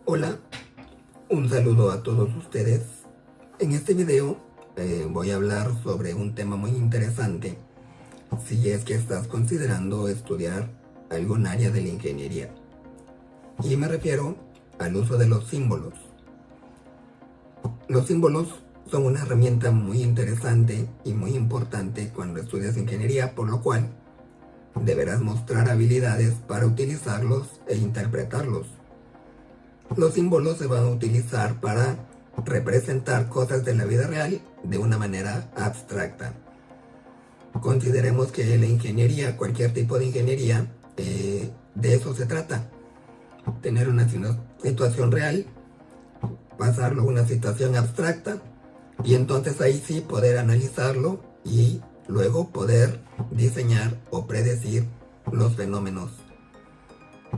Hola, un saludo a todos ustedes. En este video voy a hablar sobre un tema muy interesante si es que estás considerando estudiar algún área de la ingeniería. Y me refiero al uso de los símbolos. Los símbolos son una herramienta muy interesante y muy importante cuando estudias ingeniería, por lo cual deberás mostrar habilidades para utilizarlos e interpretarlos. Los símbolos se van a utilizar para representar cosas de la vida real de una manera abstracta. Consideremos que la ingeniería, cualquier tipo de ingeniería, de eso se trata. Tener una situación real, pasarlo a una situación abstracta y entonces ahí sí poder analizarlo y luego poder diseñar o predecir los fenómenos.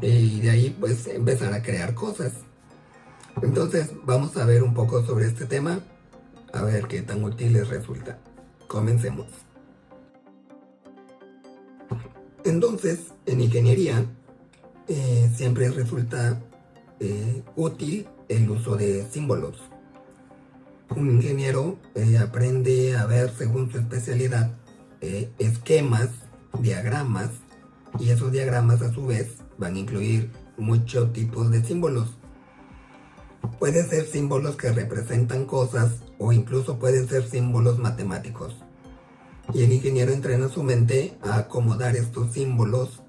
Y de ahí pues empezar a crear cosas. Entonces vamos a ver un poco sobre este tema, a ver qué tan útil les resulta. Comencemos. Entonces, en ingeniería siempre resulta útil el uso de símbolos. Un ingeniero aprende a ver, según su especialidad, esquemas, diagramas, y esos diagramas a su vez van a incluir muchos tipos de símbolos. Pueden ser símbolos que representan cosas o incluso pueden ser símbolos matemáticos. Y el ingeniero entrena su mente a acomodar estos símbolos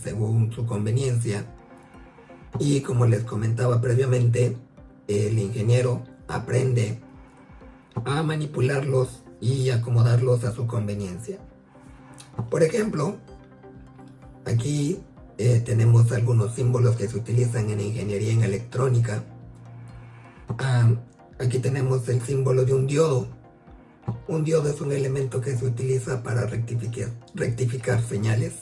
según su conveniencia. Y como les comentaba previamente, el ingeniero aprende a manipularlos y acomodarlos a su conveniencia. Por ejemplo, aquí tenemos algunos símbolos que se utilizan en ingeniería en electrónica. Aquí tenemos el símbolo de un diodo. Un diodo es un elemento que se utiliza para rectificar señales.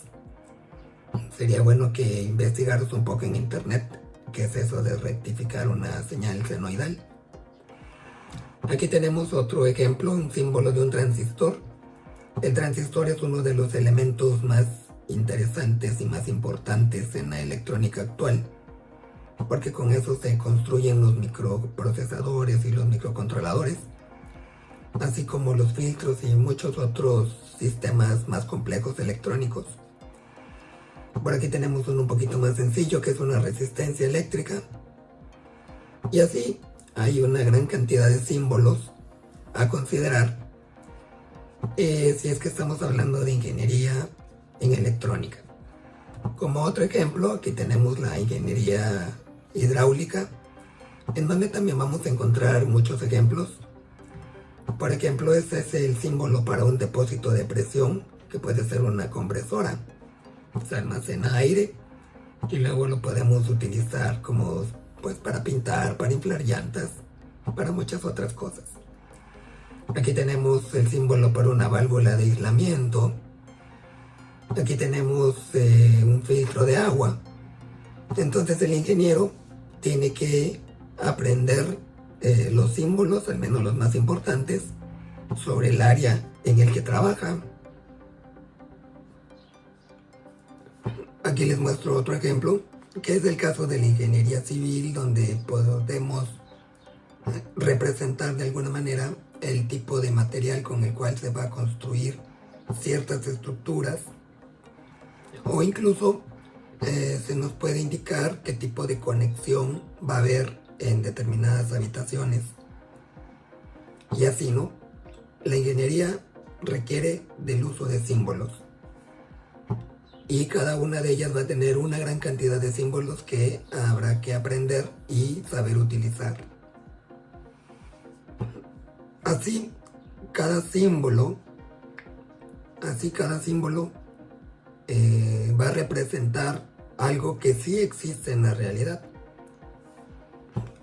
Sería bueno que investigaras un poco en internet qué es eso de rectificar una señal senoidal. Aquí tenemos otro ejemplo, un símbolo de un transistor. El transistor es uno de los elementos más interesantes y más importantes en la electrónica actual, porque con eso se construyen los microprocesadores y los microcontroladores, así como los filtros y muchos otros sistemas más complejos electrónicos. Por aquí tenemos uno un poquito más sencillo, que es una resistencia eléctrica. Y así hay una gran cantidad de símbolos a considerar si es que estamos hablando de ingeniería en electrónica. Como otro ejemplo, aquí tenemos la ingeniería hidráulica, en donde también vamos a encontrar muchos ejemplos. Por ejemplo, este es el símbolo para un depósito de presión, que puede ser una compresora. Se almacena aire y luego lo podemos utilizar como pues para pintar, para inflar llantas, para muchas otras cosas. Aquí tenemos el símbolo para una válvula de aislamiento. Aquí tenemos un filtro de agua. Entonces el ingeniero tiene que aprender los símbolos, al menos los más importantes, sobre el área en el que trabaja. Aquí les muestro otro ejemplo, que es el caso de la ingeniería civil, donde podemos representar de alguna manera el tipo de material con el cual se va a construir ciertas estructuras, o incluso se nos puede indicar qué tipo de conexión va a haber en determinadas habitaciones. Y así, ¿no? La ingeniería requiere del uso de símbolos. Y cada una de ellas va a tener una gran cantidad de símbolos que habrá que aprender y saber utilizar. Así, cada símbolo, va a representar algo que sí existe en la realidad.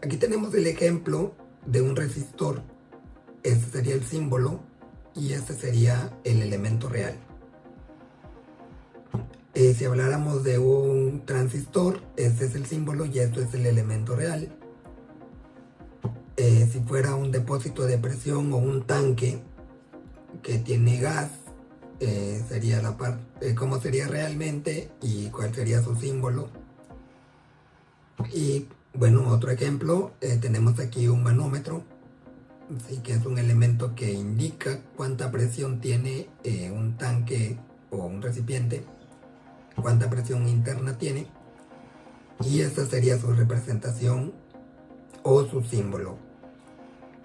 Aquí tenemos el ejemplo de un resistor. Este sería el símbolo y este sería el elemento real. Si habláramos de un transistor, este es el símbolo y esto es el elemento real. Si fuera un depósito de presión o un tanque que tiene gas, sería la parte, cómo sería realmente y cuál sería su símbolo. Y bueno, otro ejemplo, tenemos aquí un manómetro, ¿sí? Que es un elemento que indica cuánta presión tiene un tanque o un recipiente, cuánta presión interna tiene, y esta sería su representación o su símbolo.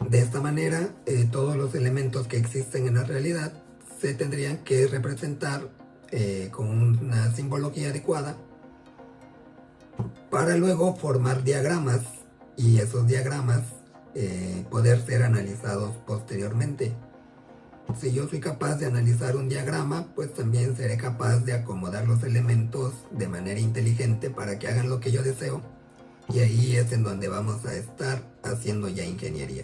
De esta manera, todos los elementos que existen en la realidad se tendrían que representar con una simbología adecuada para luego formar diagramas y esos diagramas poder ser analizados posteriormente. Si yo soy capaz de analizar un diagrama, pues también seré capaz de acomodar los elementos de manera inteligente para que hagan lo que yo deseo, y ahí es en donde vamos a estar haciendo ya ingeniería.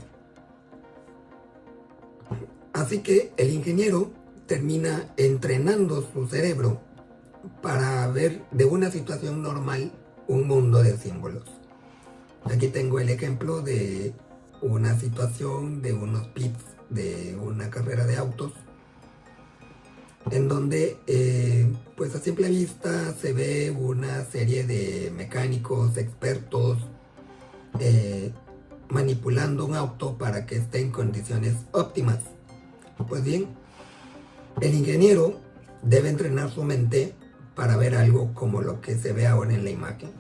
Así que el ingeniero termina entrenando su cerebro para ver de una situación normal un mundo de símbolos. Aquí tengo el ejemplo de una situación de unos pits de una carrera de autos, en donde pues a simple vista se ve una serie de mecánicos expertos manipulando un auto para que esté en condiciones óptimas. Pues bien, el ingeniero debe entrenar su mente para ver algo como lo que se ve ahora en la imagen.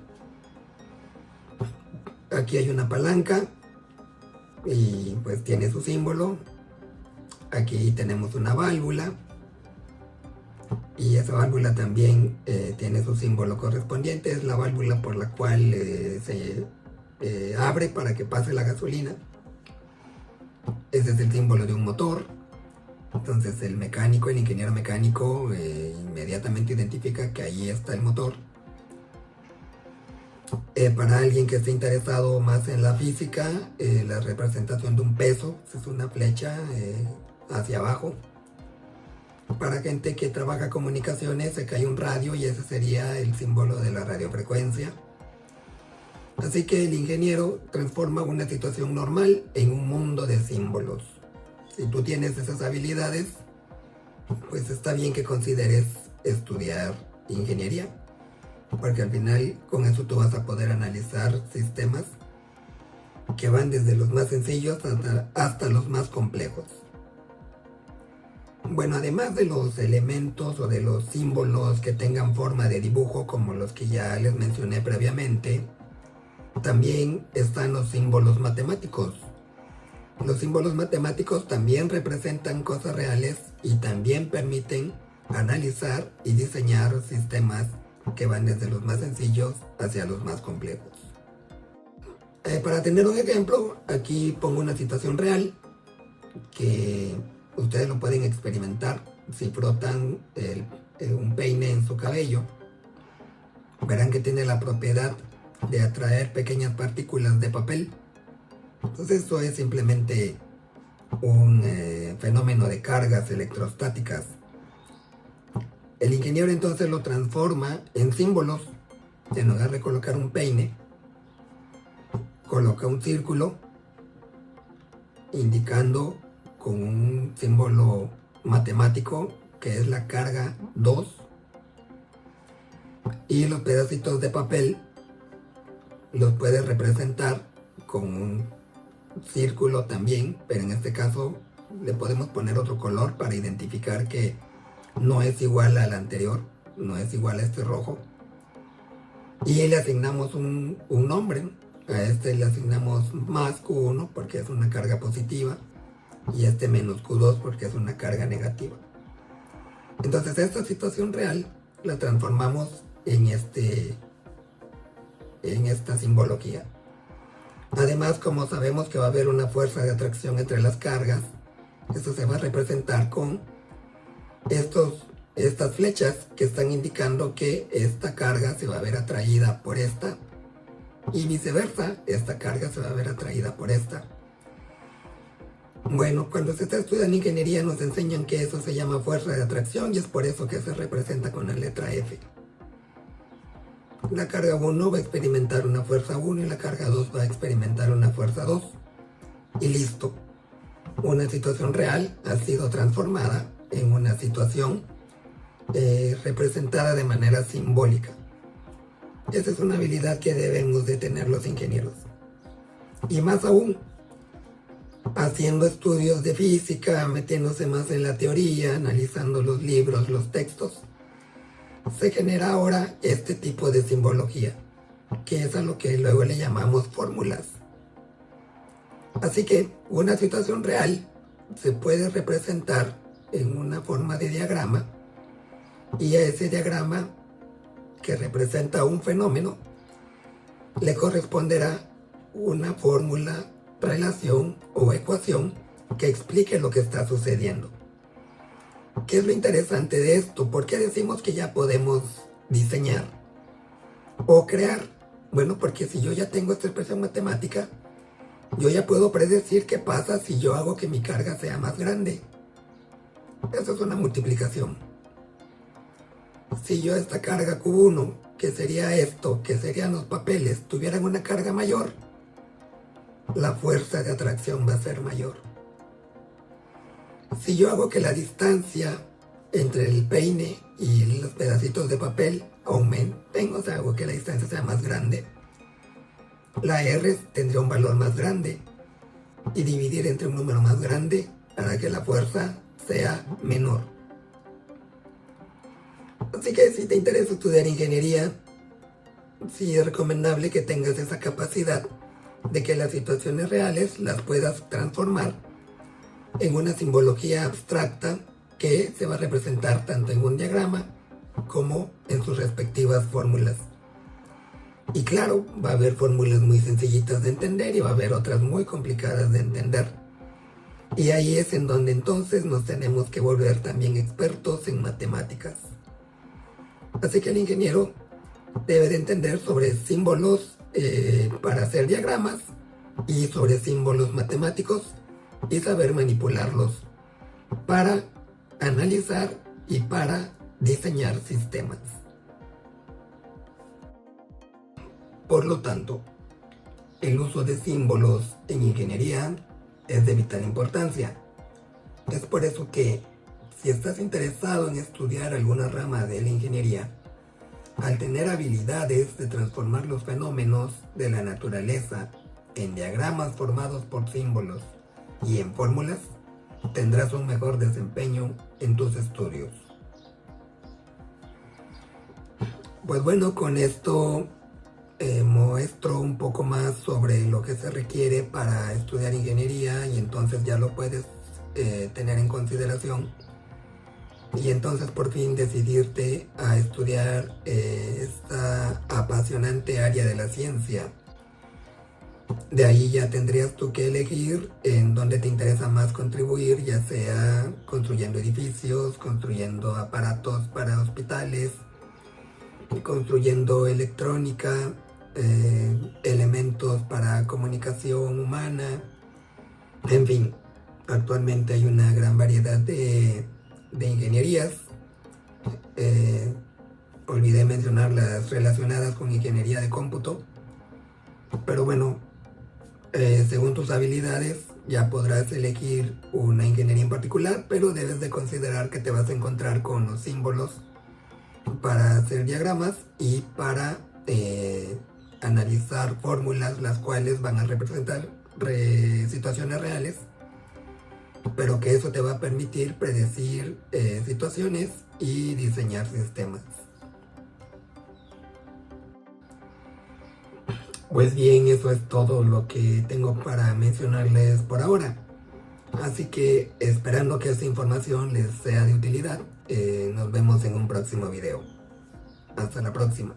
Aquí hay una palanca y pues tiene su símbolo. Aquí tenemos una válvula y esa válvula también tiene su símbolo correspondiente. Es la válvula por la cual se abre para que pase la gasolina. Ese es el símbolo de un motor. Entonces el mecánico, el ingeniero mecánico inmediatamente identifica que ahí está el motor. Para alguien que esté interesado más en la física, la representación de un peso es una flecha hacia abajo. Para gente que trabaja comunicaciones, acá hay un radio y ese sería el símbolo de la radiofrecuencia. Así que el ingeniero transforma una situación normal en un mundo de símbolos. Si tú tienes esas habilidades, pues está bien que consideres estudiar ingeniería, porque al final con eso tú vas a poder analizar sistemas que van desde los más sencillos hasta los más complejos. Bueno, además de los elementos o de los símbolos que tengan forma de dibujo, como los que ya les mencioné previamente, también están los símbolos matemáticos. Los símbolos matemáticos también representan cosas reales y también permiten analizar y diseñar sistemas que van desde los más sencillos hacia los más complejos. Para tener un ejemplo, aquí pongo una situación real que ustedes lo pueden experimentar. Si frotan un peine en su cabello, verán que tiene la propiedad de atraer pequeñas partículas de papel. Entonces esto es simplemente un fenómeno de cargas electrostáticas. El ingeniero entonces lo transforma en símbolos. En lugar de colocar un peine, coloca un círculo indicando con un símbolo matemático que es la carga 2, y los pedacitos de papel los puede representar con un círculo también, pero en este caso le podemos poner otro color para identificar que no es igual al anterior, no es igual a este rojo, y le asignamos un nombre. A este le asignamos más Q1 porque es una carga positiva y este menos Q2 porque es una carga negativa. Entonces esta situación real la transformamos en esta simbología. Además, como sabemos que va a haber una fuerza de atracción entre las cargas, esto se va a representar con estas flechas que están indicando que esta carga se va a ver atraída por esta y viceversa, esta carga se va a ver atraída por esta. Bueno, cuando se está estudiando ingeniería nos enseñan que eso se llama fuerza de atracción y es por eso que se representa con la letra F. La carga 1 va a experimentar una fuerza 1 y la carga 2 va a experimentar una fuerza 2. Y listo. Una situación real ha sido transformada en una situación representada de manera simbólica. Esa es una habilidad que debemos de tener los ingenieros. Y más aún, haciendo estudios de física, metiéndose más en la teoría, analizando los libros, los textos, se genera ahora este tipo de simbología, que es a lo que luego le llamamos fórmulas. Así que una situación real se puede representar en una forma de diagrama y a ese diagrama que representa un fenómeno le corresponderá una fórmula, relación o ecuación que explique lo que está sucediendo. ¿Qué es lo interesante de esto? ¿Por qué decimos que ya podemos diseñar o crear? Bueno, porque si yo ya tengo esta expresión matemática, yo ya puedo predecir qué pasa si yo hago que mi carga sea más grande. Eso es una multiplicación. Si yo esta carga Q1, que sería esto, que serían los papeles, tuvieran una carga mayor, la fuerza de atracción va a ser mayor. Si yo hago que la distancia entre el peine y los pedacitos de papel aumenten, o sea, hago que la distancia sea más grande, la R tendría un valor más grande y dividir entre un número más grande para que la fuerza sea menor. Así que si te interesa estudiar ingeniería, sí es recomendable que tengas esa capacidad de que las situaciones reales las puedas transformar en una simbología abstracta que se va a representar tanto en un diagrama como en sus respectivas fórmulas. Y claro, va a haber fórmulas muy sencillitas de entender y va a haber otras muy complicadas de entender. Y ahí es en donde entonces nos tenemos que volver también expertos en matemáticas. Así que el ingeniero debe de entender sobre símbolos para hacer diagramas y sobre símbolos matemáticos y saber manipularlos para analizar y para diseñar sistemas. Por lo tanto, el uso de símbolos en ingeniería es de vital importancia. Es por eso que, si estás interesado en estudiar alguna rama de la ingeniería, al tener habilidades de transformar los fenómenos de la naturaleza en diagramas formados por símbolos y en fórmulas, tendrás un mejor desempeño en tus estudios. Pues bueno, con esto muestro un poco más sobre lo que se requiere para estudiar ingeniería y entonces ya lo puedes tener en consideración y entonces por fin decidirte a estudiar esta apasionante área de la ciencia. De ahí ya tendrías tú que elegir en dónde te interesa más contribuir, ya sea construyendo edificios, construyendo aparatos para hospitales, construyendo electrónica, elementos para comunicación humana, en fin, actualmente hay una gran variedad de ingenierías. Olvidé mencionar las relacionadas con ingeniería de cómputo, pero bueno, según tus habilidades ya podrás elegir una ingeniería en particular, pero debes de considerar que te vas a encontrar con los símbolos para hacer diagramas y para analizar fórmulas, las cuales van a representar situaciones reales, pero que eso te va a permitir predecir situaciones y diseñar sistemas. Pues bien, eso es todo lo que tengo para mencionarles por ahora. Así que esperando que esta información les sea de utilidad, nos vemos en un próximo video. Hasta la próxima.